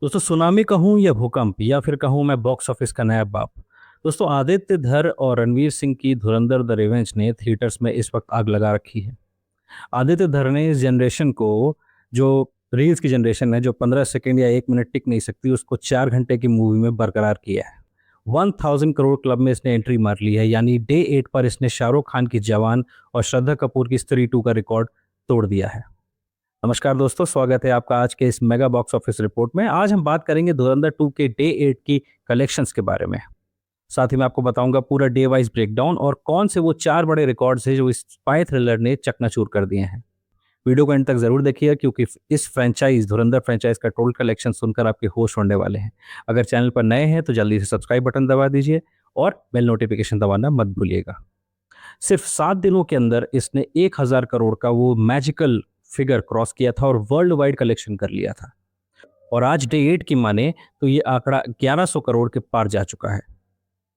दोस्तों सुनामी कहूँ या भूकंप या फिर कहूँ मैं बॉक्स ऑफिस का नया बाप। दोस्तों आदित्य धर और रणवीर सिंह की धुरंधर द रिवेंज ने थिएटर्स में इस वक्त आग लगा रखी है। आदित्य धर ने इस जनरेशन को, जो रील्स की जनरेशन है जो 15 सेकंड या 1 मिनट टिक नहीं सकती, उसको 4 घंटे की मूवी में बरकरार किया है। 1000 करोड़ क्लब में इसने एंट्री मार ली है, यानी डे 8 पर इसने शाहरुख खान की जवान और श्रद्धा कपूर की स्त्री 2 का रिकॉर्ड तोड़ दिया है। नमस्कार दोस्तों, स्वागत है आपका आज के इस मेगा बॉक्स ऑफिस रिपोर्ट में। आज हम बात करेंगे धुरंधर 2 के डे 8 की कलेक्शंस के बारे में। साथ ही मैं आपको बताऊंगा पूरा डे वाइज ब्रेकडाउन और कौन से वो 4 बड़े रिकॉर्ड्स हैं जो इस स्पाई थ्रिलर ने चकनाचूर कर दिए हैं। वीडियो को एंड तक जरूर देखिएगा क्योंकि इस फ्रेंचाइज धुरंधर फ्रेंचाइज का टोटल कलेक्शन सुनकर आपके होश होने वाले हैं। अगर चैनल पर नए हैं तो जल्दी से सब्सक्राइब बटन दबा दीजिए और बेल नोटिफिकेशन दबाना मत भूलिएगा। सिर्फ 7 दिनों के अंदर इसने 1000 करोड़ का वो मैजिकल फिगर क्रॉस किया था और वर्ल्ड वाइड कलेक्शन कर लिया था। और आज डे 8 की माने तो ये आंकड़ा 1100 करोड़ के पार जा चुका है।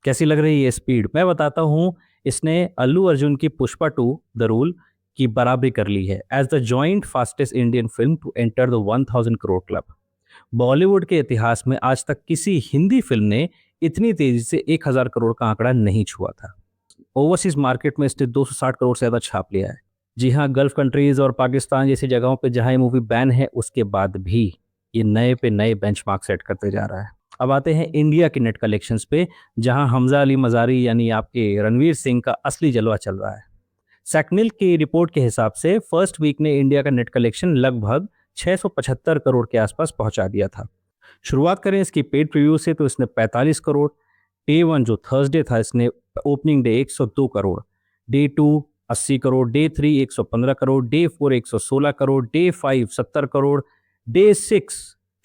कैसी लग रही है ये स्पीड, मैं बताता हूँ। इसने अल्लू अर्जुन की पुष्पा 2 द रूल की बराबरी कर ली है as the joint fastest Indian film to enter the 1000 crore club. Bollywood के इतिहास में आज तक किसी हिंदी फिल्म ने इतनी तेजी से 1000 करोड़ का आंकड़ा नहीं छुआ था। ओवरसीज मार्केट में इसने 260 करोड़ से ज़्यादा छाप लिया है। जी हाँ, गल्फ कंट्रीज और पाकिस्तान जैसी जगहों पे जहाँ ये मूवी बैन है, उसके बाद भी ये नए पे नए बेंचमार्क सेट करते जा रहा है। अब आते हैं इंडिया के नेट कलेक्शंस पे, जहाँ हमजा अली मजारी यानी आपके रणवीर सिंह का असली जलवा चल रहा है। सैकनिल की रिपोर्ट के हिसाब से फर्स्ट वीक ने इंडिया का नेट कलेक्शन लगभग 675 करोड़ के आसपास पहुंचा दिया था। शुरुआत करें इसकी पेड प्रीव्यू से तो इसने 45 करोड़, डे 1 जो थर्सडे था इसने opening day 102 crore, day 2 80 crore, day 3 115 crore, day 4 116 crore, day 5 70 crore, day 6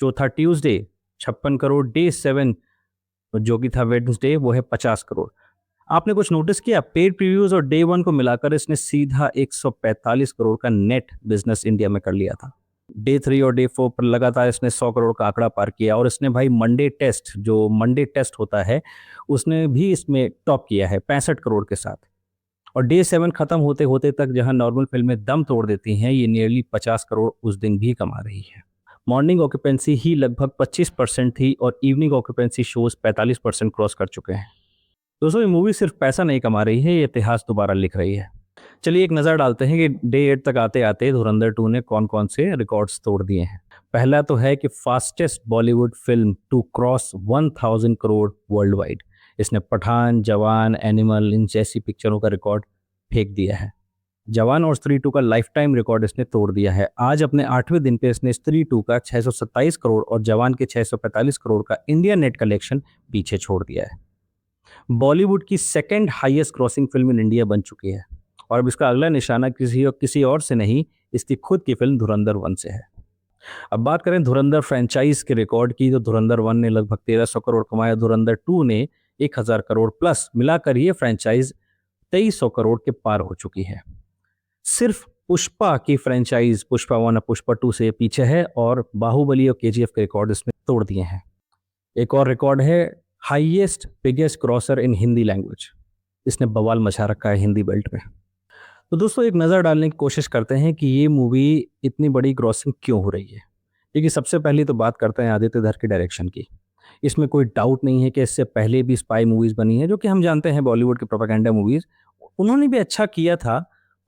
जो था ट्यूसडे 56 करोड़, डे 7 जो कि था वेडनेसडे वो है 50 करोड़। आपने कुछ नोटिस किया, पेड प्रीव्यूज और डे 1 को मिलाकर इसने सीधा 145 करोड़ का नेट बिजनेस इंडिया में कर लिया था। डे 3 और डे 4 पर लगातार इसने 100 करोड़ का आंकड़ा पार किया और इसने भाई मंडे टेस्ट होता है उसने भी इसमें टॉप किया है 65 करोड़ के साथ। और डे 7 खत्म होते होते तक जहां नॉर्मल फिल्में दम तोड़ देती हैं, ये नियरली 50 करोड़ उस दिन भी कमा रही है। मॉर्निंग ऑक्यूपेंसी ही लगभग 25% थी और इवनिंग ऑक्यूपेंसी शोज 45% क्रॉस कर चुके हैं। दोस्तों ये मूवी सिर्फ पैसा नहीं कमा रही है, ये इतिहास दोबारा लिख रही है। चलिए एक नज़र डालते हैं कि डे 8 तक आते आते धुरंधर 2 ने कौन कौन से रिकॉर्ड्स तोड़ दिए हैं। पहला तो है कि fastest Bollywood film to cross 1000 crore worldwide. इसने पठान, जवान, एनिमल इन जैसी पिक्चरों का रिकॉर्ड फेंक दिया है। जवान और स्त्री 2 का लाइफ टाइम रिकॉर्ड इसने तोड़ दिया है। आज अपने 8वें दिन पे इसने स्त्री 2 का 627 करोड़ और जवान के 645 करोड़ का इंडिया नेट कलेक्शन पीछे छोड़ दिया है। बॉलीवुड की second highest crossing film in India बन चुकी है और अब इसका अगला निशाना किसी और से नहीं, इसकी खुद की फिल्म धुरंधर 1 से है। अब बात करें धुरंधर फ्रेंचाइज के रिकॉर्ड की, तो धुरंधर 1 ने लगभग 1300 करोड़ कमाया, धुरंधर 2 ने 1000 करोड़ प्लस मिलाकर ये फ्रेंचाइज 2300 करोड़ के पार हो चुकी है। सिर्फ पुष्पा की फ्रेंचाइज पुष्पा 1 और पुष्पा 2 से पीछे है और बाहुबली और केजीएफ के रिकॉर्ड इसने तोड़ दिए हैं। एक और रिकॉर्ड है हाईएस्ट बिगेस्ट क्रॉसर इन हिंदी लैंग्वेज, इसने बवाल मचा रखा है हिंदी बेल्ट में। तो दोस्तों एक नज़र डालने की कोशिश करते हैं कि ये मूवी इतनी बड़ी ग्रॉसिंग क्यों हो रही है। देखिए सबसे पहले तो बात करते हैं आदित्य धर के डायरेक्शन की। इसमें कोई डाउट नहीं है कि इससे पहले भी स्पाई मूवीज़ बनी हैं जो कि हम जानते हैं बॉलीवुड के प्रोपेगेंडा मूवीज़, उन्होंने भी अच्छा किया था।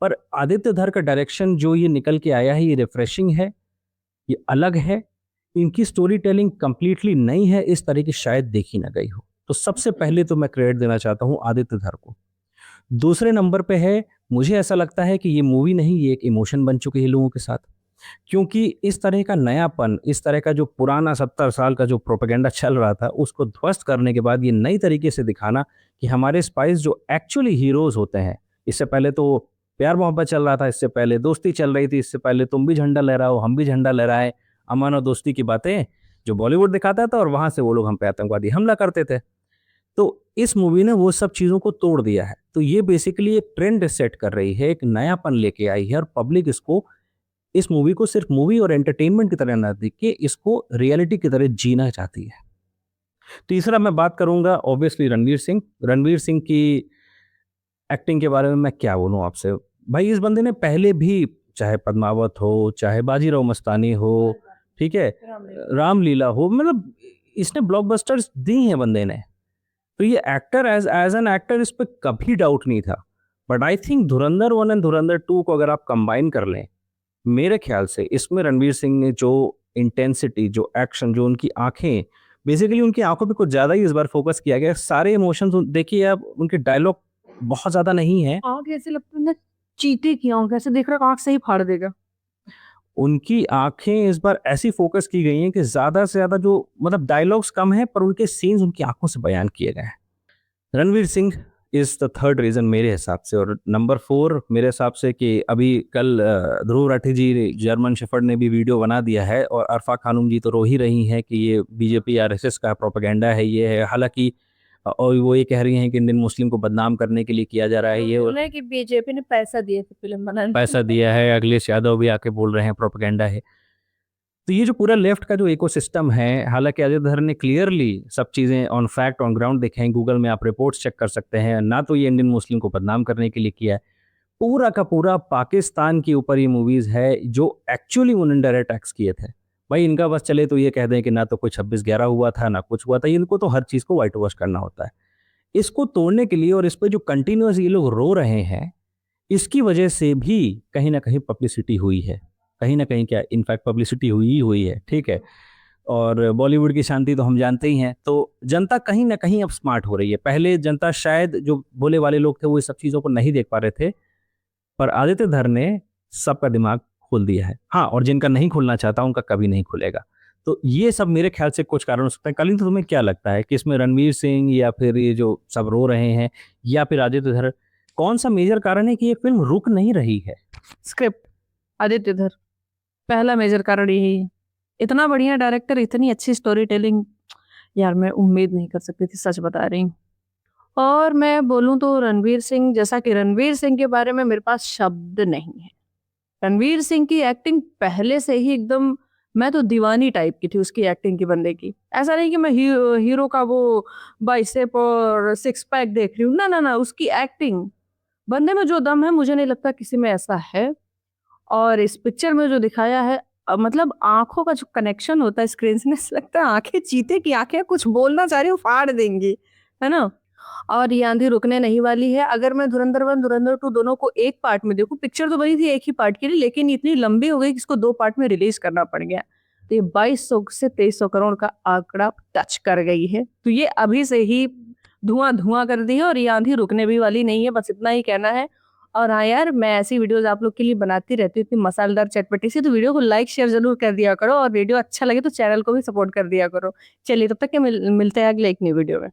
पर आदित्य धर का डायरेक्शन जो ये निकल के आया है, ये रिफ्रेशिंग है, ये अलग है। इनकी स्टोरी टेलिंग कंप्लीटली नई है, इस तरह की शायद देखी ना गई हो। तो सबसे पहले तो मैं क्रेडिट देना चाहता हूँ आदित्य धर को। दूसरे नंबर पे है, मुझे ऐसा लगता है कि ये मूवी नहीं, ये एक इमोशन बन चुकी है लोगों के साथ। क्योंकि इस तरह का नयापन, इस तरह का जो पुराना 70 साल का जो प्रोपेगेंडा चल रहा था, उसको ध्वस्त करने के बाद ये नई तरीके से दिखाना कि हमारे स्पाइस जो एक्चुअली हीरोज होते हैं। इससे पहले तो प्यार मोहब्बत चल रहा था, इससे पहले दोस्ती चल रही थी, इससे पहले तुम भी झंडा लहराओ हम भी झंडा लहराए, अमन और दोस्ती की बातें जो बॉलीवुड दिखाता था और वहां से वो लोग हम पे आतंकवादी हमला करते थे। तो इस मूवी ने वो सब चीज़ों को तोड़ दिया है। तो ये बेसिकली एक ट्रेंड सेट कर रही है, एक नयापन लेके आई है और पब्लिक इस मूवी को सिर्फ मूवी और एंटरटेनमेंट की तरह ना देख के इसको रियलिटी की तरह जीना चाहती है। तीसरा मैं बात करूंगा ऑब्वियसली रणवीर सिंह की एक्टिंग के बारे में मैं क्या बोलूं आपसे। भाई इस बंदे ने पहले भी, चाहे पद्मावत हो, चाहे बाजीराव मस्तानी हो, ठीक है, रामलीला हो, मतलब इसने ब्लॉकबस्टर्स दी हैं बंदे ने। तो ये actor as as an actor इस पे कभी डाउट नहीं था। But I think Dhurandhar 1 and धुरंधर 2 को अगर आप कंबाइन कर लें, मेरे ख्याल से इसमें रणवीर सिंह ने जो इंटेंसिटी, जो एक्शन, जो उनकी आंखें, बेसिकली उनकी आंखों पे कुछ ज़्यादा ही इस बार फोकस किया गया है। सारे इमोशंस देखिए आप, उनके डायलॉग बहुत ज़्यादा नहीं है। आँख ऐसे लगता है ना, चीते की आँख ऐसे देख रहा आँख से ही फाड़ देगा। उनकी आंखें इस बार ऐसी फोकस की गई हैं कि ज़्यादा से ज़्यादा जो, मतलब डायलॉग्स कम हैं पर उनके सीन्स उनकी आंखों से बयान किए गए हैं। Ranveer Singh is the third reason मेरे हिसाब से। और नंबर 4 मेरे हिसाब से कि अभी कल ध्रुव राठी जी, जर्मन शेफर्ड ने भी वीडियो बना दिया है और अरफा खानूम जी तो रो ही रही हैं कि ये बीजेपी आरएसएस का प्रोपेगेंडा है, ये है। हालाँकि और वो ये कह रही हैं कि इंडियन मुस्लिम को बदनाम करने के लिए किया जा रहा है ये, और सुना है कि बीजेपी ने पैसा दिए थे फिल्म बनाने में। पैसा दिया है। अखिलेश यादव भी आके बोल रहे हैं प्रोपेगेंडा है। तो ये जो पूरा लेफ्ट का जो इकोसिस्टम है, हालांकि अजय धर ने क्लियरली सब चीज़ें ऑन फैक्ट ऑन ग्राउंड दिखाई हैं, गूगल में आप रिपोर्ट्स चेक कर सकते हैं, ना तो ये इंडियन मुस्लिम को बदनाम करने के लिए किया है। पूरा का पूरा पाकिस्तान के ऊपर ये मूवीज़ है जो एक्चुअली उन्होंने डायरेक्ट टैक्स किए थे। भाई इनका बस चले तो ये कह दें कि ना तो कोई 26/11 हुआ था, ना कुछ हुआ था, इनको तो हर चीज़ को व्हाइट वॉश करना होता है। इसको तोड़ने के लिए और इस पे जो कंटिन्यूअस ये लोग रो रहे हैं, इसकी वजह से भी कहीं न कहीं पब्लिसिटी हुई है। कहीं न कहीं क्या, इनफैक्ट पब्लिसिटी हुई ही हुई है, ठीक है? और बॉलीवुड की शांति तो हम जानते ही हैं। तो जनता कहीं न कहीं अब स्मार्ट हो रही है। पहले जनता शायद जो भोले वाले लोग थे वो ये सब चीज़ों को नहीं देख पा रहे थे, पर आदित्य धर ने सबका दिमाग खोल दिया है। हाँ, और जिनका नहीं खुलना चाहता उनका कभी नहीं खुलेगा। तो ये सब मेरे ख्याल से कुछ कारण हो सकते हैं। कलिंग, तो तुम्हें क्या लगता है कि इसमें रणवीर सिंह या फिर ये जो सब रो रहे हैं या फिर आदित्य धर, कौन-सा मेजर कारण है कि ये फ़िल्म रुक नहीं रही है? स्क्रिप्ट, आदित्य धर, पहला मेजर कारण यही है। इतना बढ़िया डायरेक्टर, इतनी अच्छी स्टोरी टेलिंग, यार मैं उम्मीद नहीं कर सकती थी, सच बता रही हूँ। और मैं बोलूँ तो रणवीर सिंह, जैसा कि रणवीर सिंह के बारे में मेरे पास शब्द नहीं है। रणवीर सिंह की एक्टिंग पहले से ही एकदम, मैं तो दीवानी टाइप की थी उसकी एक्टिंग की, बंदे की। ऐसा नहीं कि मैं हीरो का वो बाइसेप और सिक्स पैक देख रही हूँ, ना ना ना, उसकी एक्टिंग, बंदे में जो दम है मुझे नहीं लगता किसी में ऐसा है। और इस पिक्चर में जो दिखाया है, मतलब आंखों का जो कनेक्शन होता है स्क्रीन से, ऐसा लगता है आंखें चीते की आंखें, कुछ बोलना चाह रही हूँ फाड़ देंगी, है ना। और ये आंधी रुकने नहीं वाली है। अगर मैं धुरंधर 1 धुरंधर 2 दोनों को एक पार्ट में देखूं, पिक्चर तो बनी थी एक ही पार्ट के लिए, लेकिन इतनी लंबी हो गई कि इसको 2 पार्ट में रिलीज करना पड़ गया। तो ये 2200 से 2300 करोड़ का आंकड़ा टच कर गई है। तो ये अभी से ही धुआं धुआं कर दी है और ये आंधी रुकने भी वाली नहीं है, बस इतना ही कहना है। और हाँ यार, मैं ऐसी वीडियोस आप लोग के लिए बनाती रहती हूँ, इतनी मसालेदार चटपटी सी, तो वीडियो को लाइक शेयर जरूर कर दिया करो, और वीडियो अच्छा लगे तो चैनल को भी सपोर्ट कर दिया करो। चलिए, तब तक के मिलते हैं अगले एक न्यू वीडियो में।